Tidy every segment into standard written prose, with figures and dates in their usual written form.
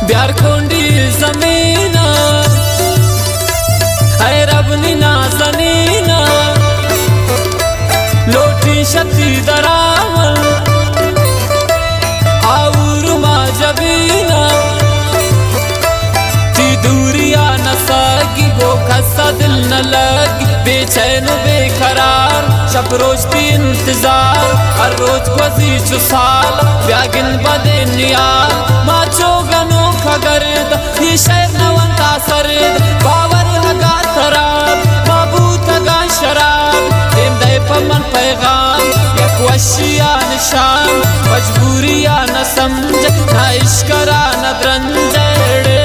प्यार खोंडी जमीना है रबनी नाजनीना लोटी शक्ति दरावल आउर मा जबीना ती दूरिया न सगी वो खस्सा दिल न लगी बेचैन बेकरार शब रोज ती इंतजार हर रोज वजी साल व्यागिन बदे नियाल माचो गनो खगरद ये शहर नवंता सरद बावर हगा थराब मबूत हगा शराब देम दे पमन पैगाम एक वशिया निशान मजबूरिया न समझ न इश्करा न द्रंजड़े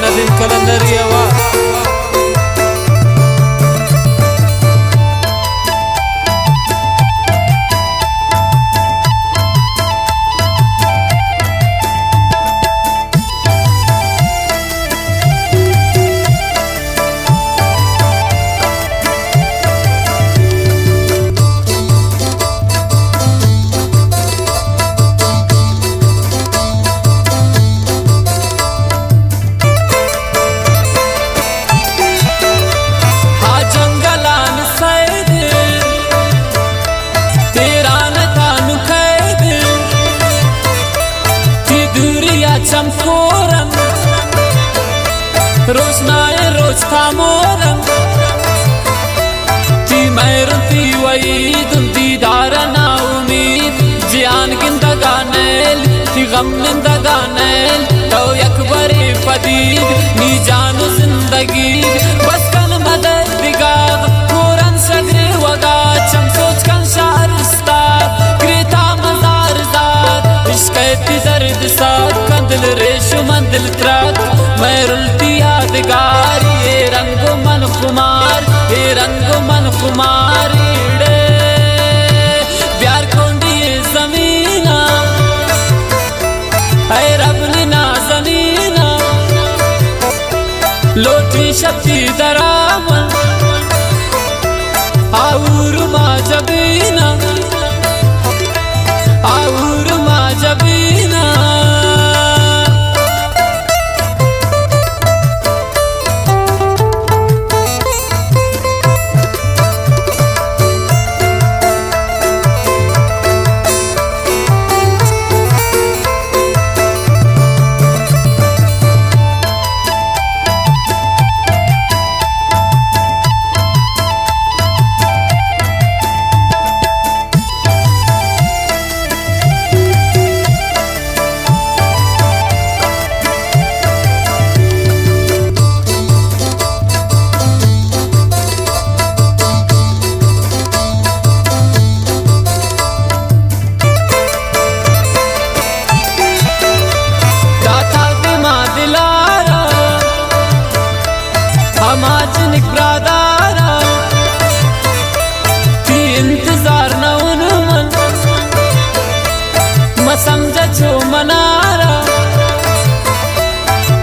Nadine Kalandaria wa चमकोरम रोशनाए रोज खामोरम ती मैरन ती वईद दीदार ना उम्मीद जियान गिंदगा नैल ती गम निंदगा नैल तो यकबरे पदीद नी जानू जिंदगी बस कन मदद दिगाग कोरन सगरे वगा चम सोच कन शाहरिस्तार क्रेता मजार जार इश्क़ दर्द साथ कंदल रेशो मंदिल त्राक मैरुल्ती यादगार ये रंगो मन खुमार ये रंगो मन खुमार रे प्यार खोंडी जमीना है रबनी नाजनीना लोटी शक्ति दरावन आउर मा जबीना आउर मा जबीना माजनिक ब्रादारा ती इंतजार न उनमन म समझ छो मनारा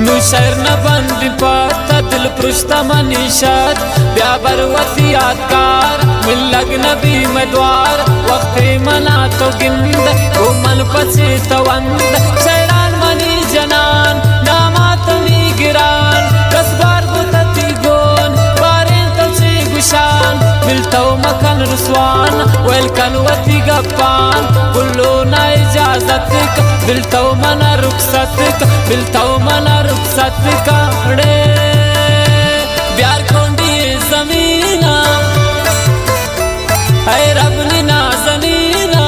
नु शहर न बंदी पाता दिल पृष्ठा मनीषात ब्याबरवती यादगार मिल लग्न भी मद्वार वक्त मना तो गिंद वो मन पचे तवंद शहरान मनी जनान नामात मी गिरान कसबार शान मिलता मकन रुस्वान वेलकन वती गप्पान कुल्लो ना इजाजत का मिलता मना रुखसत का मिलता मना रुखसत का रे प्यार खोंडी जमीना है रबनी नाजनीना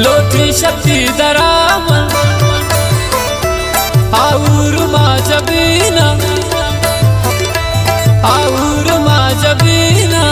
लोटी शक्ति दरावन आउर मा जबीना आउर मा जबीना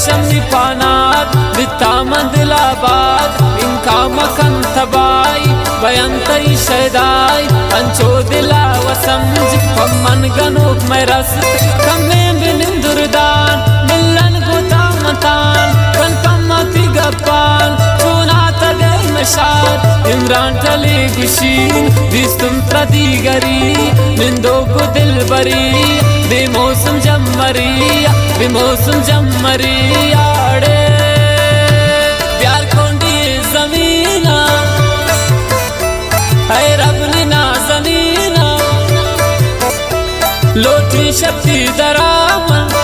शमनी पानात बिता मंदिलाबाद इनका मकन तबाई बयंतई शैदाई पंचो दिला वसमझ मन गनोक में रस्त कमे बिनिंदुरदान मिलन गोता मतान कन कमती गप्पान चुना तगे मशार इमरान तले गुशीन दिस्तुम प्रदी गरी निंदो को दिल बरी बेमौसम जमरी आड़े प्यार कोंडी जमीना है रब ने ना जमीना लोटी शक्ति दरामन